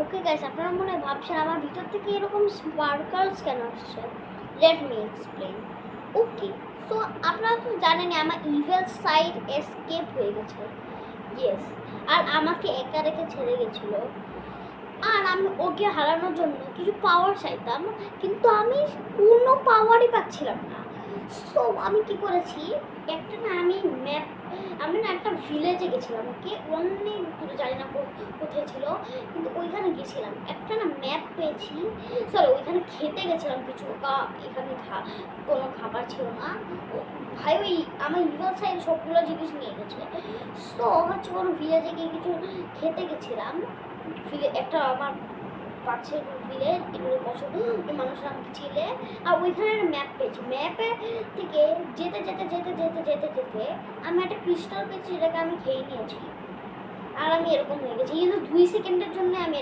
Okay guys, আপনারা মনে হয় ভাবছেন আমার ভিতর থেকে এরকম স্পার্কলস কেন আসছে। Let me explain. Okay, so আপনারা তো জানেনই আমার ইভেল সাইড এসকেপ হয়ে গেছে। ইয়েস, আর আমাকে একা রেখে ছেড়ে গেছিলো। আর আমি ওকে হারানোর জন্য কিছু পাওয়ার চাইতাম, কিন্তু আমি কোনো পাওয়ারই পাচ্ছিলাম না। সো আমি কি করেছি, একটা না আমি না একটা ভিলেজে গেছিলাম। ওকে, অনেক দূরে, জানি না কোথায় ছিল, কিন্তু ওইখানে গেছিলাম। একটা না ম্যাপ পেয়েছি, সরি ওইখানে খেতে গেছিলাম কিছু, এখানে কোনো খাবার ছিল না। ভাই ওই আমার ইভেল সাইড সবগুলো জিনিস নিয়ে গেছে। সো হচ্ছে কোনো ভিলেজে গিয়ে কিছু খেতে গেছিলাম। একটা আমার পাশের ভিলেজ, এগুলো পছন্দ মানুষরা আমাকে ছিলে। আর ওইখানে একটা ম্যাপ পেয়েছি, ম্যাপে থেকে যেতে যেতে যেতে যেতে যেতে যেতে আমি একটা ক্রিস্টাল পেয়েছি, যেটাকে আমি খেয়ে নিয়েছি। আর আমি এরকম হয়ে গেছি, কিন্তু 2 সেকেন্ডের জন্য আমি